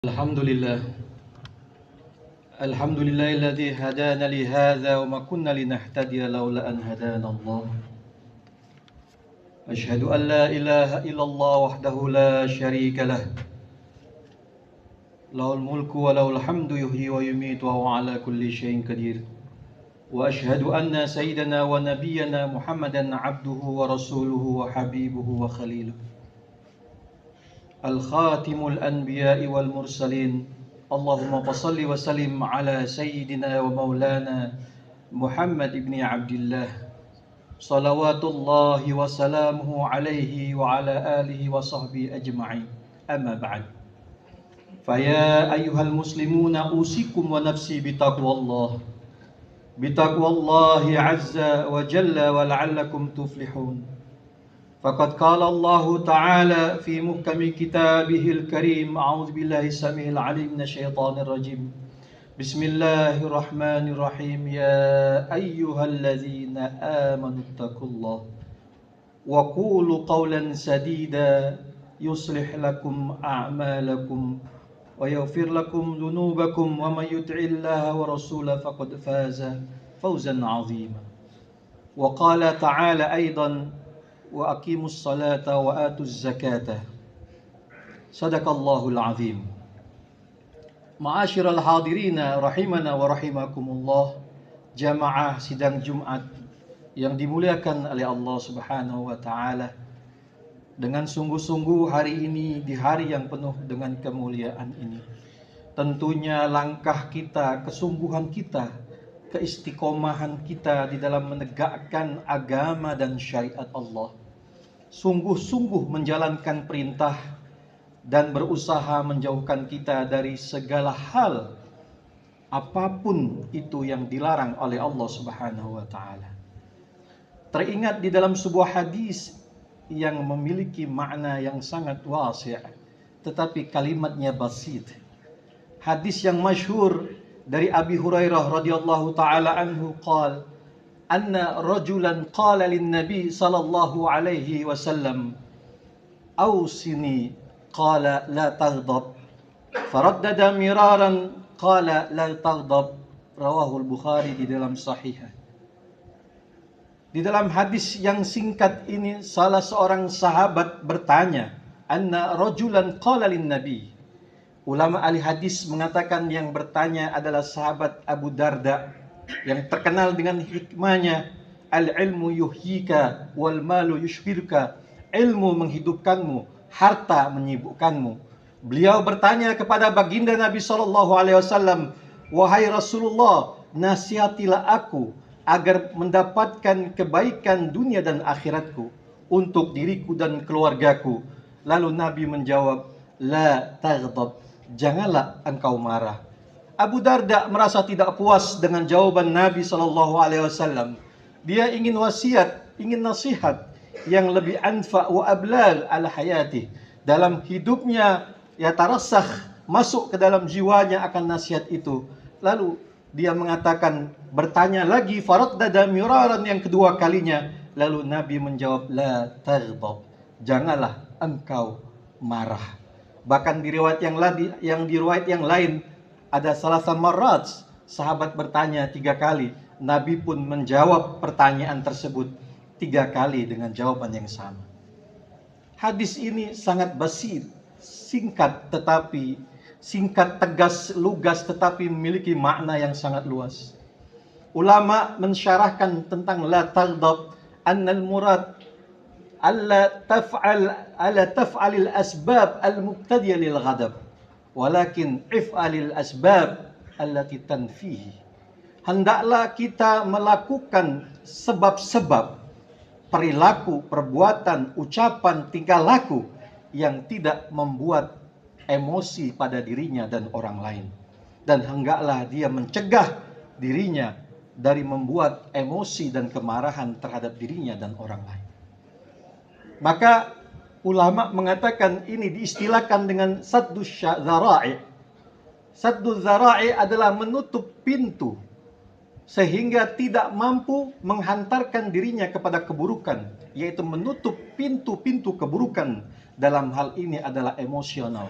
الحمد لله الحمد لله الذي هدانا لهذا وما كنا لنهتدي لولا أن هدانا الله. أشهد أن لا إله إلا الله وحده لا شريك له، له الملك وله الحمد يحيي ويميت وهو على كل شيء قدير. وأشهد أن سيدنا ونبينا محمدا عبده ورسوله وحبيبه وخليله، الخاتم الأنبياء والمرسلين. اللهم صل وسلم على سيدنا ومولانا محمد بن عبد الله، صلوات الله وسلامه عليه وعلى آله وصحبه أجمعين. أما بعد، فيا أيها المسلمون أوصيكم ونفسي بتقوى الله عز وجل ولعلكم تفلحون. فقد قال الله تعالى في محكم كتابه الكريم: أعوذ بالله السميع العليم من الشيطان الرجيم، بسم الله الرحمن الرحيم. يا أيها الذين آمنوا اتقوا الله وقولوا قولا سديدا يصلح لكم أعمالكم ويغفر لكم ذنوبكم ومن يطع الله ورسوله فقد فاز فوزا عظيما. وقال تعالى أيضا: وأقيموا الصلاة وآتوا الزكاة. صدق الله العظيم. Ma'asyiral hadirina rahimana wa rahimakumullah, jamaah sidang Jumat yang dimuliakan oleh Allah Subhanahu wa taala. Dengan sungguh-sungguh hari ini, di hari yang penuh dengan kemuliaan ini, tentunya langkah kita, kesungguhan kita, keistiqomahan kita di dalam menegakkan agama dan syariat Allah, sungguh-sungguh menjalankan perintah dan berusaha menjauhkan kita dari segala hal apapun itu yang dilarang oleh Allah Subhanahu wa taala. Teringat di dalam sebuah hadis yang memiliki makna yang sangat wasi', tetapi kalimatnya basit. Hadis yang masyhur dari Abi Hurairah radhiyallahu taala anhu qala anna rajulan qala lin nabi sallallahu alaihi wasallam awsini qala la taghdab faraddada miraran qala la taghdab, rawahu al-Bukhari di dalam sahihah. Di dalam hadis yang singkat ini, salah seorang sahabat bertanya, anna rajulan qala lin nabi. Ulama ahli hadis mengatakan yang bertanya adalah sahabat Abu Darda yang terkenal dengan hikmahnya, al-ilmu yuhyika wal malu yushghilka. Ilmu menghidupkanmu, harta menyibukkanmu. Beliau bertanya kepada baginda Nabi SAW, wahai Rasulullah, nasihatilah aku agar mendapatkan kebaikan dunia dan akhiratku untuk diriku dan keluargaku. Lalu Nabi menjawab, la taghdab, janganlah engkau marah. Abu Darda merasa tidak puas dengan jawaban Nabi SAW. Dia ingin wasiat, ingin nasihat yang lebih anfa' wa ablal ala hayatih. Dalam hidupnya, ya tarassakh, masuk ke dalam jiwanya akan nasihat itu. Lalu dia mengatakan, bertanya lagi, faraddada miraran, yang kedua kalinya. Lalu Nabi menjawab, la taghdab, janganlah engkau marah. Bahkan di riwayat yang lain ada salasa marrat, sahabat bertanya 3 kali. Nabi pun menjawab pertanyaan tersebut 3 kali dengan jawaban yang sama. Hadis ini sangat basit, singkat tegas, lugas, tetapi memiliki makna yang sangat luas. Ulama mensyarahkan tentang la taghdab, annal murad alla taf'alil asbab al-muqtadiyah lil ghadab, walakin if'alil asbab allati tanfihi. Hendaklah kita melakukan sebab-sebab perilaku, perbuatan, ucapan, tingkah laku yang tidak membuat emosi pada dirinya dan orang lain. Dan hendaklah dia mencegah dirinya dari membuat emosi dan kemarahan terhadap dirinya dan orang lain. Maka ulama mengatakan ini diistilahkan dengan saddu dzara'i. Saddu dzara'i adalah menutup pintu sehingga tidak mampu menghantarkan dirinya kepada keburukan, yaitu menutup pintu-pintu keburukan. Dalam hal ini adalah emosional.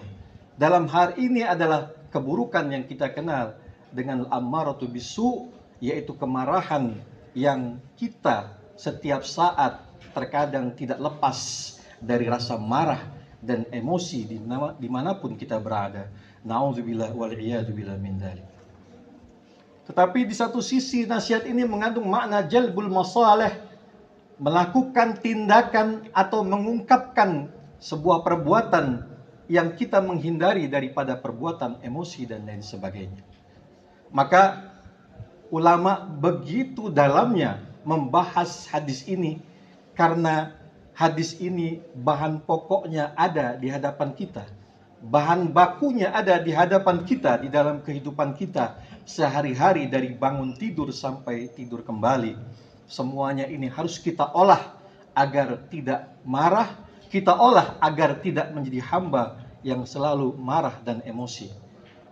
dalam hal ini adalah keburukan yang kita kenal dengan ammaratu bisu, yaitu kemarahan yang kita setiap saat terkadang tidak lepas dari rasa marah dan emosi dimanapun kita berada. Na'udzubillah wal'iyadzubillah min dzalik. Tetapi di satu sisi nasihat ini mengandung makna jalbul masalih, melakukan tindakan atau mengungkapkan sebuah perbuatan yang kita menghindari daripada perbuatan emosi dan lain sebagainya. Maka ulama begitu dalamnya membahas hadis ini karena hadis ini bahan pokoknya ada di hadapan kita. Bahan bakunya ada di hadapan kita di dalam kehidupan kita sehari-hari dari bangun tidur sampai tidur kembali. Semuanya ini harus kita olah agar tidak marah, kita olah agar tidak menjadi hamba yang selalu marah dan emosi.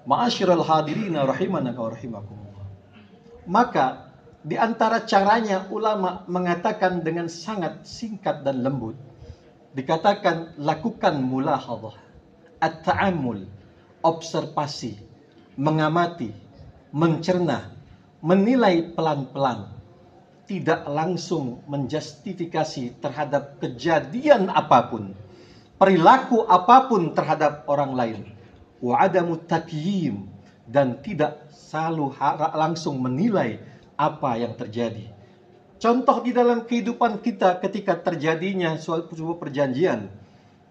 Ma'asyiral hadirina rahimana wa rahimakumullah. Maka di antara caranya ulama mengatakan dengan sangat singkat dan lembut, dikatakan lakukan mulahadhah, at-ta'ammul, observasi, mengamati, mencerna, menilai pelan-pelan, tidak langsung menjustifikasi terhadap kejadian apapun, perilaku apapun terhadap orang lain, wa adamu takyim, dan tidak selalu langsung menilai apa yang terjadi. Contoh di dalam kehidupan kita ketika terjadinya suatu perjanjian,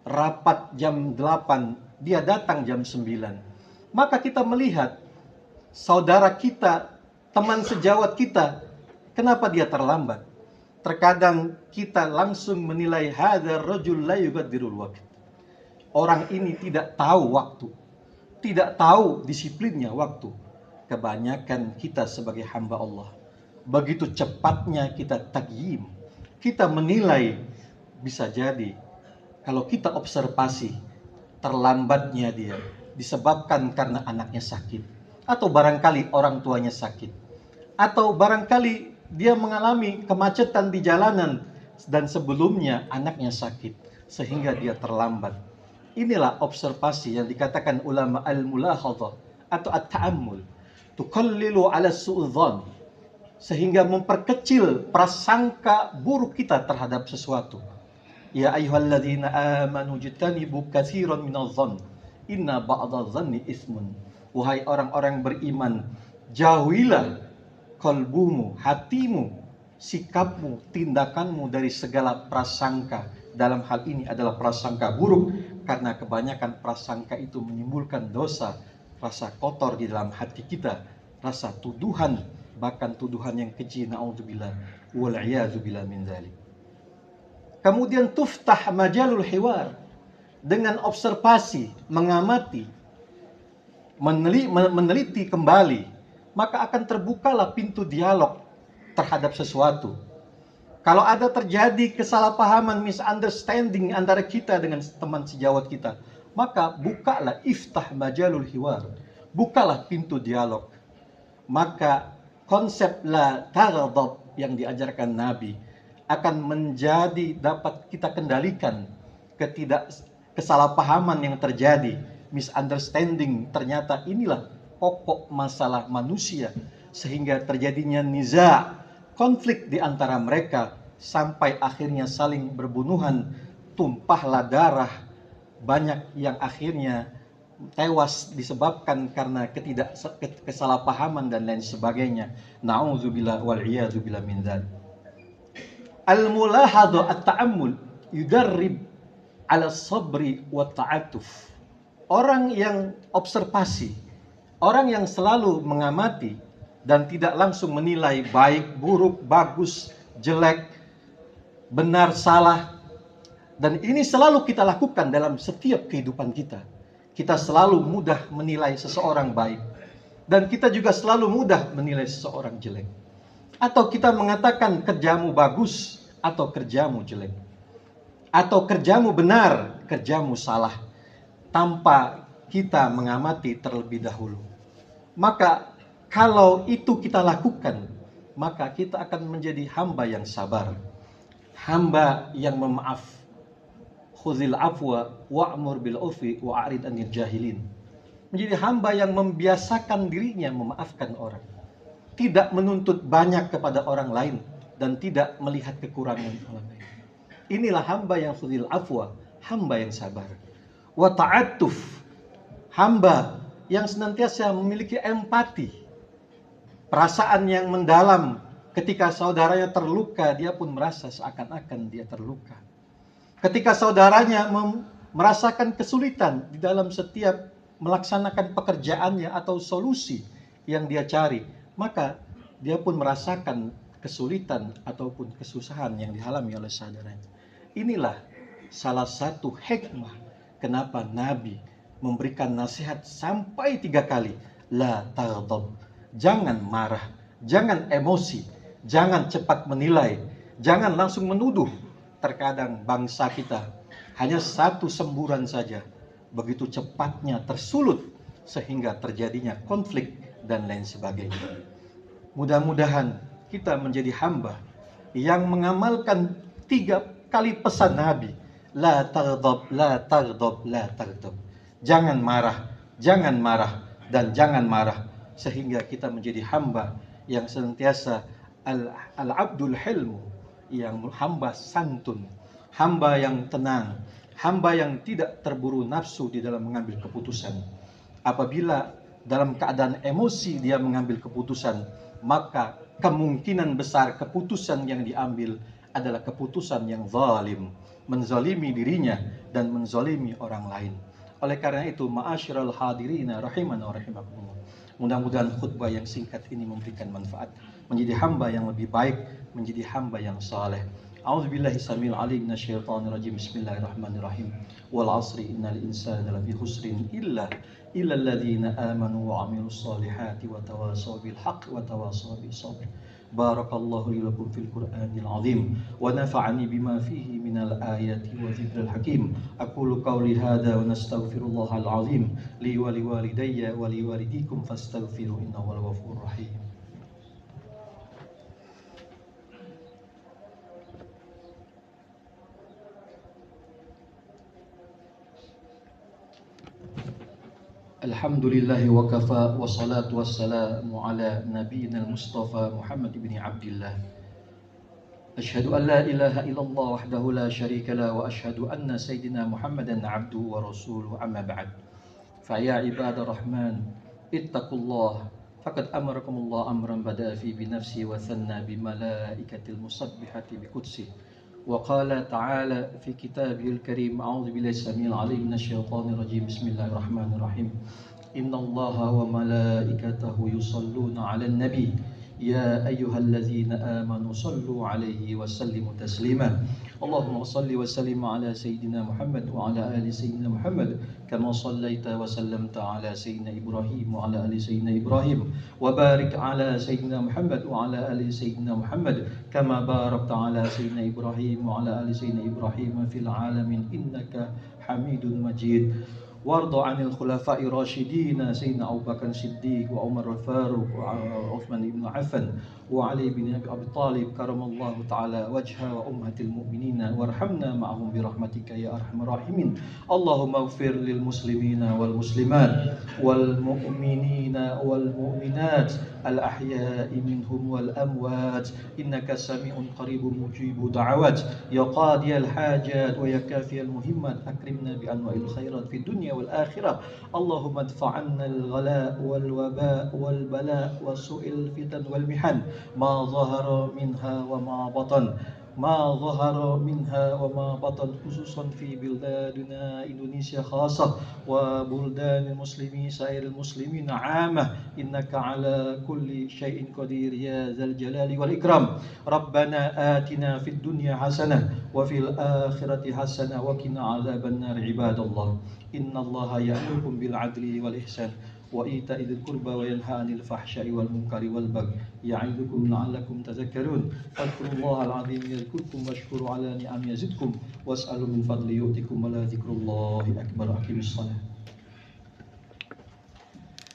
rapat jam 8, dia datang jam 9. Maka kita melihat saudara kita, teman sejawat kita, kenapa dia terlambat? Terkadang kita langsung menilai hadzal rajul la yuqaddirul waqt. Orang ini tidak tahu waktu, tidak tahu disiplinnya waktu. Kebanyakan kita sebagai hamba Allah, begitu cepatnya kita takyim, kita menilai. Bisa jadi kalau kita observasi, terlambatnya dia disebabkan karena anaknya sakit, atau barangkali orang tuanya sakit, atau barangkali dia mengalami kemacetan di jalanan dan sebelumnya anaknya sakit sehingga dia terlambat. Inilah observasi yang dikatakan ulama al-mulahadhah atau at-ta'ammul, tuqallilu ala su'udzan, sehingga memperkecil prasangka buruk kita terhadap sesuatu. Ya ayyuhalladzina amanu jtanibu katsiran minadh-dhann inna ba'dadh-dhanni itsmun. Wahai orang-orang beriman, jauhilah kalbumu, hatimu, sikapmu, tindakanmu dari segala prasangka. Dalam hal ini adalah prasangka buruk, karena kebanyakan prasangka itu menimbulkan dosa, rasa kotor di dalam hati kita, rasa tuduhan, bahkan tuduhan yang keji, na'udzubillah wal iyadzubillah min dzalik. Kemudian tuftah majalul hiwar, dengan observasi, mengamati, meneliti kembali, maka akan terbukalah pintu dialog terhadap sesuatu. Kalau ada terjadi kesalahpahaman, misunderstanding antara kita dengan teman sejawat kita, maka bukalah iftah majalul hiwar, bukalah pintu dialog. Maka konsep la taghdab yang diajarkan Nabi akan menjadi dapat kita kendalikan. Kesalahpahaman yang terjadi, misunderstanding, ternyata inilah pokok masalah manusia, sehingga terjadinya niza, konflik di antara mereka, sampai akhirnya saling berbunuhan, tumpahlah darah, banyak yang akhirnya tewas disebabkan karena kesalahpahaman dan lain sebagainya. Na'udzubillah wal iyadzubillah min dzalik. Al-mulahadha at-ta'ammul yudarrib ala sabri wa ta'atuf. Orang yang observasi, orang yang selalu mengamati dan tidak langsung menilai baik, buruk, bagus, jelek, benar, salah. Dan ini selalu kita lakukan dalam setiap kehidupan kita. Kita selalu mudah menilai seseorang baik, dan kita juga selalu mudah menilai seseorang jelek. Atau kita mengatakan kerjamu bagus atau kerjamu jelek, atau kerjamu benar, kerjamu salah, tanpa kita mengamati terlebih dahulu. Maka kalau itu kita lakukan, maka kita akan menjadi hamba yang sabar, hamba yang memaaf, khuzil afwa wa'mur bil urfi wa'rid 'anil jahilin. Menjadi hamba yang membiasakan dirinya memaafkan orang, tidak menuntut banyak kepada orang lain, dan tidak melihat kekurangan orang lain. Inilah hamba yang khuzil afwa, hamba yang sabar. Wa ta'attuf, hamba yang senantiasa memiliki empati, perasaan yang mendalam. Ketika saudaranya terluka, dia pun merasa seakan-akan dia terluka. Ketika saudaranya merasakan kesulitan di dalam setiap melaksanakan pekerjaannya atau solusi yang dia cari, maka dia pun merasakan kesulitan ataupun kesusahan yang dialami oleh saudaranya. Inilah salah satu hikmah kenapa Nabi memberikan nasihat sampai 3 kali. La taghdab, jangan marah, jangan emosi, jangan cepat menilai, jangan langsung menuduh. Terkadang bangsa kita hanya satu semburan saja, begitu cepatnya tersulut sehingga terjadinya konflik dan lain sebagainya. Mudah-mudahan kita menjadi hamba yang mengamalkan 3 kali pesan Nabi. La taghdab, la taghdab, la taghdab. Jangan marah, jangan marah, dan jangan marah. Sehingga kita menjadi hamba yang senantiasa al-abdul hilmu, yang hamba santun, hamba yang tenang, hamba yang tidak terburu nafsu di dalam mengambil keputusan. Apabila dalam keadaan emosi dia mengambil keputusan, maka kemungkinan besar keputusan yang diambil adalah keputusan yang zalim, menzalimi dirinya dan menzalimi orang lain. Oleh karena itu, ma'asyiral hadirina rahimana wa rahimakumullah, mudah-mudahan khutbah yang singkat ini memberikan manfaat, menjadi hamba yang lebih baik, menjadi hamba yang saleh. A'udzubillahi samil alim minasyaitonir rajim. Bismillahirrahmanirrahim. Wal 'asri innal insana lafi khusrin illa alladzina amanu wa 'amilus solihati wa tawasaw bil haqq wa tawasaw bis sabr. Barakallahu li lakum fil Qur'anil 'azim wa nafa'ani bima fihi minal ayati wa dzikril hakim. Aqulu qawli hadza wa nastaghfirullahal 'azim li wa liwalidayya wa liwalidikum fastaghfiru innahu huwal ghafurur rahim. Alhamdulillahi wa kafa wa salatu wassalamu ala nabiyyina al-mustafa Muhammad ibn Abdillah. Asyhadu an la ilaha illallah wahdahu la syarika la wa asyhadu anna sayyidina Muhammadan abduhu wa rasuluhu, amma ba'd. Fa ya ibadar rahman ittaqullah faqad amarakumullah amran bada'a fi bi nafsi wa thanna bi malaikatil musabbihati bi qudsi. وقال تعالى في كتابه الكريم أعوذ بالله السميع العليم من الشيطان الرجيم بسم الله الرحمن الرحيم إن الله وملائكته يصلون على النبي يا أيها الذين آمنوا صلوا عليه وسلموا تسليما اللهم صل وسلم على سيدنا محمد وعلى آل سيدنا محمد كما صليت وسلمت على سيدنا إبراهيم وعلى آل سيدنا إبراهيم وبارك على سيدنا محمد وعلى آل سيدنا محمد كما باركت على سيدنا إبراهيم وعلى آل سيدنا إبراهيم في العالمين إنك حميد مجيد. وارض عن الخلفاء الراشدين سيدنا أبو بكر الصديق وعمر الفاروق وعثمان بن عفان وعلي بن أبي طالب كرم الله تعالى وجهه وأمهات المؤمنين وارحمنا معهم برحمتك يا أرحم الراحمين. اللهم اغفر للمسلمين والمسلمات والمؤمنين والمؤمنات الأحياء منهم والأموات إنك سميع قريب مجيب دعوات يا قاضي الحاجات ويا كافي المهمات أكرمنا بأنواع الخيرات في الدنيا والآخرة. اللهم ادفع عنا الغلاء والوباء والبلاء وسوء الفتن والمحن ما ظهر منها وما بطن خصوصا في بلداننا إندونيسيا خاصة وبلدان المسلمين سائر المسلمين عامة إنك على كل شيء قدير يا ذا الجلال والإكرام. ربنا آتنا في الدنيا حسنة وفي الآخرة حسنة وقنا عذاب النار. عباد الله إن الله يأمركم بالعدل والإحسان وإيتاء ذي القربى وينهى عن الفحشاء والمنكر والبغي يعظكم لعلكم تذكرون. فاذكروا الله العظيم يذكركم واشكروا على نعمه يزدكم واسألوا من فضله يؤتكم ولا ذكر الله أكبر. أقيموا الصلاة.